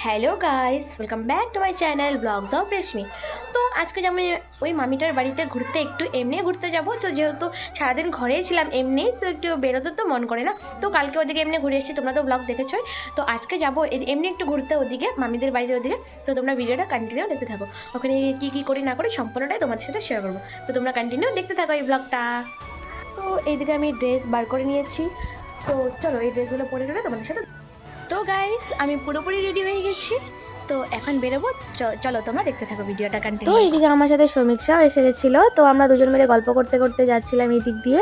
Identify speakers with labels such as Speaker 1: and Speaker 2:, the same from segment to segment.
Speaker 1: Hello guys, welcome back to my channel vlogs of Reshmi. তো আজকে আমি ওই মামিটার বাড়িতে ঘুরতে একটু এমনি ঘুরতে যাব। তো যেহেতু সারাদিন ঘরেই ছিলাম এমনি, তো একটু বেরোতে তো মন করে না। তো কালকে ওদিকে এমনি ঘুরে এসেছি, তোমরা তো ব্লগ দেখেছোই। তো আজকে যাবো এমনি একটু ঘুরতে ওদিকে মামিদের বাড়ির ওদিকে। তো তোমরা ভিডিওটা কন্টিনিউ দেখতে থাকো। ওখানে কী কী করি না করি সম্পূর্ণটাই তোমাদের সাথে শেয়ার করবো। তো তোমরা কন্টিনিউ দেখতে থাকো এই ব্লগটা। তো এইদিকে আমি ড্রেস বার করে নিয়েছি। তো চলো এই ড্রেসগুলো পরে গেলে তোমাদের সাথে। তো গাইস, আমি পুরোপুরি রেডি হয়ে গেছি। তো এখন বেরোবো। চলো তোমরা দেখতে থাকো ভিডিওটা কন্টিনিউ। তো এইদিকে আমার সাথে সমীক্ষাও এসে গেছিলো। তো আমরা দুজন মিলে গল্প করতে করতে যাচ্ছিলাম এই দিক দিয়ে।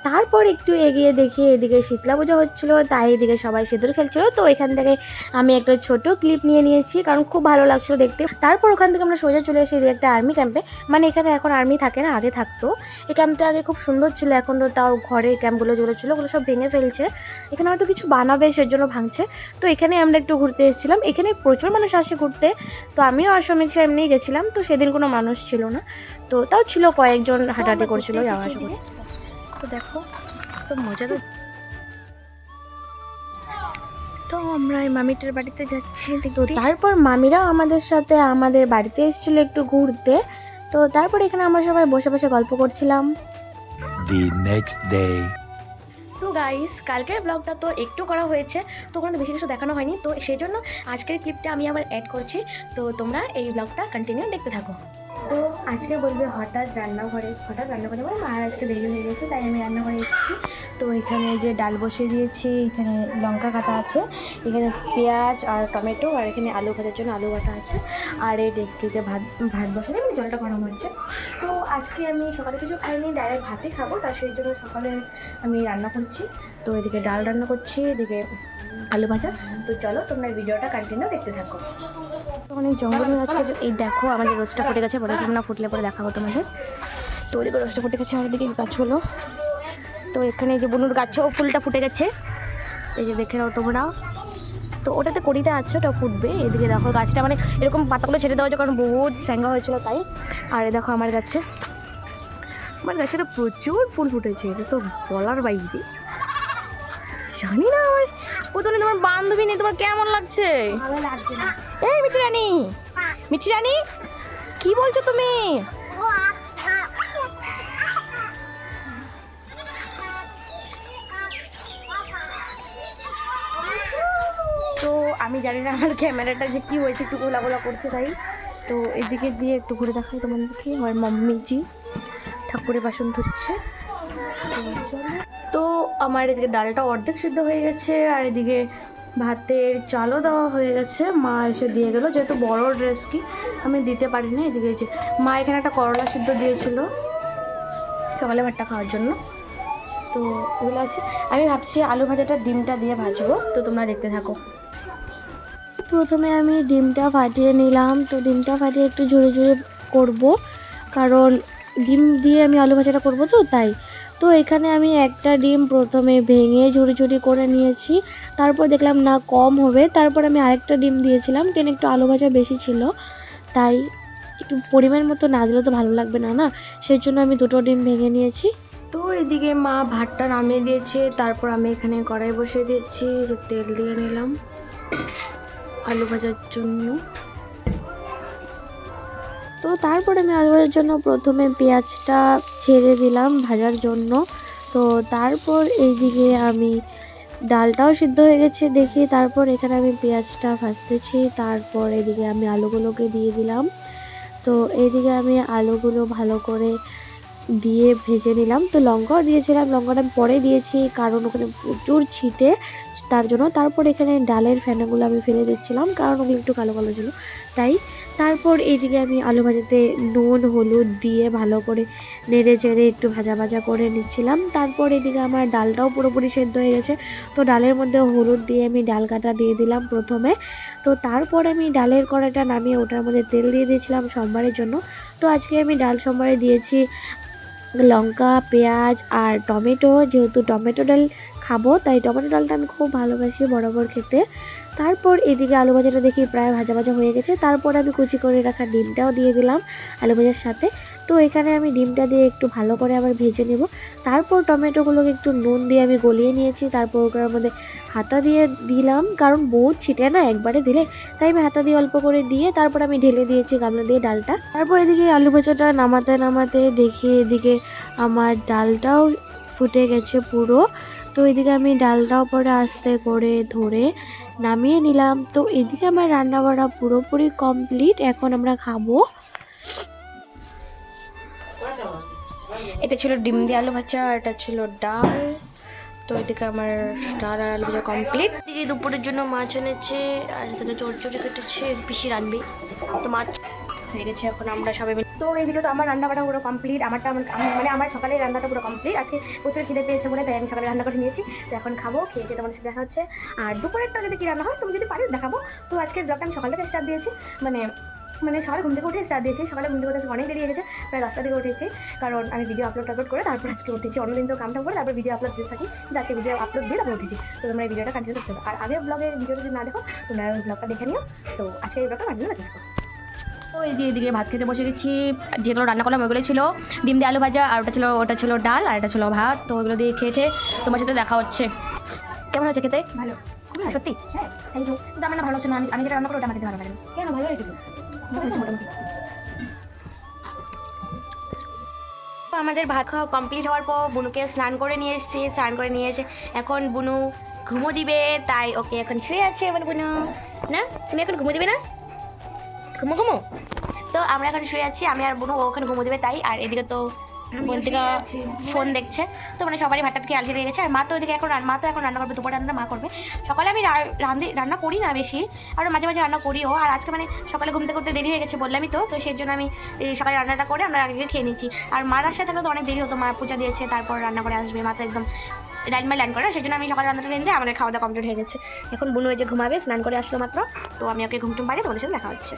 Speaker 1: তারপর একটু এগিয়ে দেখি এদিকে শীতলা পুজো হচ্ছিলো, তাই এদিকে সবাই সিঁদুর খেলছিল। তো এখান থেকে আমি একটা ছোট ক্লিপ নিয়ে নিয়েছি, কারণ খুব ভালো লাগছিলো দেখতে। তারপর ওখান থেকে আমরা সোজা চলে এসে এদিকে একটা আর্মি ক্যাম্পে। মানে এখানে এখন আর্মি থাকে না, আগে থাকতো। এই ক্যাম্পটা আগে খুব সুন্দর ছিল, এখন তো তাও ঘরের ক্যাম্পগুলো যেগুলো ছিল ওগুলো সব ভেঙে ফেলছে। এখানে হয়তো কিছু বানাবে সেজন্য ভাঙছে। তো এখানে আমরা একটু ঘুরতে এসেছিলাম। এখানে প্রচুর মানুষ আসে ঘুরতে। তো আমিও আর সমীক্ষা এমনিই গেছিলাম। তো সেদিন কোনো মানুষ ছিল না, তো তাও ছিল কয়েকজন হাঁটাহাঁটি করছিল যাওয়া আসা করে। তো দেখো তো মজা। তো আমরা এই মামিটার বাড়িতে যাচ্ছি। তো তারপর মামিরাও আমাদের সাথে আমাদের বাড়িতে এসেছিলো একটু ঘুরতে। তো তারপর এখানে আমরা সবাই বসে বসে গল্প করছিলাম।
Speaker 2: The next day.
Speaker 1: তো গাইস, কালকের ব্লগটা তো একটু করা হয়েছে, তো কোনো বেশি কিছু দেখানো হয়নি। তো সেই জন্য আজকের ক্লিপটা আমি আবার অ্যাড করছি। তো তোমরা এই ব্লগটা কন্টিনিউ দেখতে থাকো। তো আজকে বলবে হঠাৎ রান্নাঘরে মানে মায়ের আজকে দেরি হয়ে গেছে, তাই আমি রান্নাঘরে এসেছি। তো এখানে যে ডাল বসিয়ে দিয়েছি, এখানে লঙ্কা কাটা আছে, এখানে পেঁয়াজ আর টমেটো, আর এখানে আলু ভাজার জন্য আলু কাটা আছে। আর এই ডেস্কিতে ভাত বসালে জলটা গরম হচ্ছে। তো আজকে আমি সকালে কিছু খাইনি, ডাইরেক্ট ভাতই খাবো। তার সেই জন্য সকালে আমি রান্না করছি। তো এদিকে ডাল রান্না করছি, এদিকে আলু ভাজা। তো চলো তোমরা ভিডিওটা কন্টিনিউ দেখতে থাকো। অনেক জঙ্গল আছে। এই দেখো আমাদের রোজটা ফুটে গেছে, বড় না ফুটলে পরে দেখাবো তোমাদের। তো ওদিকে রোজটা ফুটে গেছে, আর এদিকে গাছগুলো। তো এখানে যে বনুর গাছও ফুলটা ফুটে গেছে, এই যে দেখে নাও তোমরা। তো ওটাতে কড়িটা আছে, ওটা ফুটবে। এদিকে দেখো গাছটা মানে এরকম পাতাগুলো ছেড়ে দেওয়া হয়েছে, কারণ বহুত স্যাঙ্গা হয়েছিল তাই। আর দেখো আমার গাছে তো প্রচুর ফুল ফুটেছে, এটা তো বলার বাইরে। জানি না আমার প্রথমে তোমার বান্ধবী নেই, তোমার কেমন লাগছে? ভালো লাগছে না। এই মিঠি রানী কি বলছো তুমি? তো আমি জানি না আমার ক্যামেরাটা যে কি হয়েছে, একটু গোলা গোলা করছে তাই। তো এদিকে দিয়ে একটু ঘুরে দেখাই তোমাদেরকে। হয় মাম্মিজি ঠাকুরের বাসন ধুচ্ছে। তো আমার এদিকে ডালটা অর্ধেক সিদ্ধ হয়ে গেছে, আর এদিকে ভাতের চালও দেওয়া হয়ে গেছে। মা এসে দিয়ে গেলো, যেহেতু বড় ড্রেস কি আমি দিতে পারি না। এদিকে যে মা এখানে একটা করলা সিদ্ধ দিয়েছিল সকালে ভাতটা খাওয়ার জন্য। তো ওগুলো আছে। আমি ভাবছি আলু ভাজাটা ডিমটা দিয়ে ভাজবো। তো তোমরা দেখতে থাকো। প্রথমে আমি ডিমটা ফাটিয়ে নিলাম। তো ডিমটা ফাটিয়ে একটু ঝুড়ে ঝুড়ে করবো, কারণ ডিম দিয়ে আমি আলু ভাজাটা করবো তো তাই। তো এখানে আমি একটা ডিম প্রথমে ভেঙে ঝুড়ি ঝুড়ি করে নিয়েছি। তারপর দেখলাম না কম হবে, তারপর আমি আরেকটা ডিম দিয়েছিলাম, কেন একটু আলু ভাজা বেশি ছিল তাই। একটু পরিমাণ মতো না দিলে তো ভালো লাগবে না না, সেই জন্য আমি দুটো ডিম ভেঙে নিয়েছি। তো এদিকে মা ভাতটা নামিয়ে দিয়েছে, তারপর আমি এখানে কড়াই বসিয়ে দিয়েছি, তেল দিয়ে নিলাম আলু ভাজার জন্য। তো তারপর আমি আলু ভাজার জন্য প্রথমে পেঁয়াজটা ছেড়ে দিলাম ভাজার জন্য। তো তারপর এইদিকে আমি ডালটাও সিদ্ধ হয়ে গেছে দেখি, তারপর এখানে আমি পেঁয়াজটা ভাজতেছি। তারপর এদিকে আমি আলুগুলোকে দিয়ে দিলাম। তো এইদিকে আমি আলুগুলো ভালো করে দিয়ে ভেজে নিলাম। তো লঙ্কাও দিয়েছিলাম, লঙ্কাটা আমি পরে দিয়েছি কারণ ওখানে প্রচুর ছিটে তার জন্য। তারপর এখানে ডালের ফেনাগুলো আমি ফেলে দিচ্ছিলাম, কারণ ওগুলো একটু কালো কালো ছিল তাই। তারপর এইদিকে আমি আলু ভাজাতে নুন হলুদ দিয়ে ভালো করে নেড়ে চেড়ে একটু ভাজা ভাজা করে নিচ্ছিলাম। তারপর এদিকে আমার ডালটাও পুরোপুরি সেদ্ধ হয়ে গেছে। তো ডালের মধ্যে হলুদ দিয়ে আমি ডাল কাটা দিয়ে দিলাম প্রথমে। তো তারপর আমি ডালের কড়াইটা নামিয়ে ওটার মধ্যে তেল দিয়ে দিয়েছিলাম সম্বারের জন্য। তো আজকে আমি ডাল সম্বারে দিয়েছি লঙ্কা, পেঁয়াজ আর টমেটো, যেহেতু টমেটো ডাল খাবো তাই টমেটো ডালটা আমি খুব ভালোবাসি বরাবর খেতে। তারপর এদিকে আলু ভাজাটা দেখি প্রায় ভাজা ভাজা হয়ে গেছে। তারপর আমি কুচি করে রাখা ডিমটাও দিয়ে দিলাম আলু ভাজার সাথে। তো এখানে আমি ডিমটা দিয়ে একটু ভালো করে আবার ভেজে নেব। তারপর টমেটোগুলোকে একটু নুন দিয়ে আমি গলিয়ে নিয়েছি। তারপর ওটার মধ্যে
Speaker 3: হাতা দিয়ে দিলাম, কারণ বহুত ছিটে না একবারে দিলে, তাই আমি হাতা দিয়ে অল্প করে দিয়ে তারপর আমি ঢেলে দিয়েছি গামলা দিয়ে ডালটা। তারপর এদিকে আলু ভাজাটা নামাতে নামাতে দেখি এদিকে আমার ডালটাও ফুটে গেছে পুরো। তো এদিকে আমি ডালটাও পরে আস্তে করে ধরে নামিয়ে নিলাম। তো এদিকে আমার রান্না বাড়া পুরোপুরি কমপ্লিট, এখন আমরা খাবো।
Speaker 1: এটা ছিল ডিম দিয়ে আলু ভাজা, আর এটা ছিল ডাল। তো এদিকে আমার ডাল আর আলু ভাজা কমপ্লিট। এদিকে দুপুরের জন্য মাছ এনেছে, আর তাতে চড়চড়ি কেটেছে, পিসি রানবি। তো মাছ হয়ে গেছে, এখন আমরা সবাই মিলে। তো এইদিকে তো আমার রান্না বাড়া পুরো কমপ্লিট। মানে আমার সকালে রান্নাটা পুরো কমপ্লিট। আজকে প্রচুর খিদে পেয়েছে বলে তাই আমি সকালে রান্না করে নিয়েছি। তো এখন খাবো, খেয়েছে তোমাদের সাথে দেখা হচ্ছে। আর দুপুরেরটা যদি কী রান্না হয় তুমি যদি পারি দেখাবো। তো আজকে ব্লগটা আমি সকাল থেকে স্টার্ট দিয়েছি, মানে সকালে ঘুম থেকে উঠে স্টার্ট দিয়েছি। সকালে ঘুম থেকে উঠে অনেক দেরি হয়ে গেছে, প্রায় 10টা থেকে উঠেছি, কারণ আমি ভিডিও আপলোড করে তারপর আজকে উঠেছি। অন্যদিন তো কামটা করে তারপর ভিডিও আপলোড দিতে থাকি, কিন্তু আজকে ভিডিও আপলোড দিয়ে তারপর উঠেছি। তো তোমরা এই ভিডিওটা কন্টিনিউ করতে হবে। আর আগের ব্লগের ভিডিওটা যদি না দেখো তোমরা ওই ব্লগটা দেখে নিও। তো আজকে এই ব্লগটা কন্টিনিউ করতে থাকো। তো এই যে এদিকে ভাত খেতে বসে গেছি। যেগুলো রান্না করলাম ওইগুলো ছিল ডিম দিয়ে আলু ভাজা, আর ওটা ছিল ডাল, আর এটা ছিল ভাত। তো ওইগুলো দিয়ে খেয়ে তোমার সাথে দেখা হচ্ছে। কেমন হয়েছে খেতে? ভালো, সত্যি? হ্যাঁ, থ্যাংক ইউ। কিন্তু আমার না ভালো হচ্ছে না, আমি যেটা রান্না করি ওটা আমাকে ভালো লাগে। কেন? ভালো হয়েছে মোটামুটি। আমাদের ভাত খাওয়া কমপ্লিট হওয়ার পর বুনুকে স্নান করে নিয়ে এসেছি। স্নান করে নিয়ে এসে এখন বুনু ঘুমো দিবে, তাই ওকে এখন শুয়ে আছে। এবার বুনু, না তুমি এখন ঘুমো দিবে না? ঘুমো। তো আমরা এখন শুয়ে আছি, আমি আর বুনু, ও ওখানে ঘুমো দিবে তাই। আর এদিকে তো বন্তিকা ফোন দেখছে। তো মানে সবারই ভাতটা থেকে আলসে হয়ে গেছে। আর মা তো ওদিকে এখন রান্না করবে, দুপুর রান্না মা করবে। সকালে আমি রান্না করি না বেশি, আর মাঝে মাঝে রান্না করিও। আর আজকে মানে সকালে ঘুমতে করতে দেরি হয়ে গেছে বললামই তো সেই জন্য আমি সকালে রান্নাটা করে আমরা আগে খেয়ে নিচ্ছি। আর মার আসার থাকলে তো অনেক দেরি হতো, মা পূজা দিয়েছে তারপর রান্না করে আসবে। মা তো একদম লাইন বাই লাইন করে, সেই জন্য আমি সকালে রান্নাটা নিয়ে আমাদের খাওয়া দাওয়া কমপ্লিট হয়ে গেছে। এখন বুনু এই যে ঘুমাবে, স্নান করে আসলো মাত্র। তো আমি ওকে ঘুমটুম পাড়িয়ে তোমাদের সাথে দেখা হচ্ছে।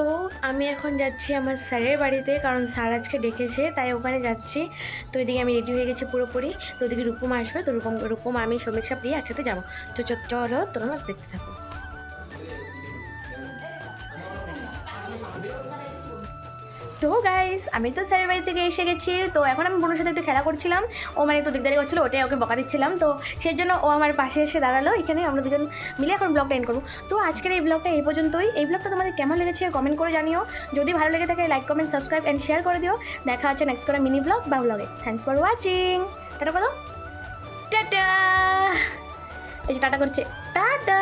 Speaker 1: তো আমি এখন যাচ্ছি আমার স্যারের বাড়িতে, কারণ স্যার আজকে ডেকেছে তাই ওখানে যাচ্ছি। তো এদিকে আমি রেডি হয়ে গেছি পুরোপুরি। তো ওদিকে রূপম আসবে, তো রূপম আমি সমীক্ষা প্রিয়া একসাথে যাবো। তো চলো তোমরা দেখতে থাকো। তো গাইস, আমি তো স্যারের বাড়ি থেকে এসে গেছি। তো এখন আমি বোনের সাথে একটু খেলা করছিলাম, ও মানে একটু দিকদারি করছিলো, ওটাই ওকে বকা দিচ্ছিলাম। তো সেই জন্য ও আমার পাশে এসে দাঁড়ালো, এখানে আমরা দুজন মিলে এখন ব্লগটা এন্ড করবো। তো আজকের এই ব্লগটা এই পর্যন্তই। এই ব্লগটা তোমাদের কেমন লেগেছে কমেন্ট করে জানিও। যদি ভালো লেগে থাকে like comment subscribe and share করে দিও। দেখা হচ্ছে নেক্সট করে মিনি ব্লগ বা ব্লগে। Thanks for watching. টাটা বলো, টাটা। এই যে টাটা করছে, টাটা।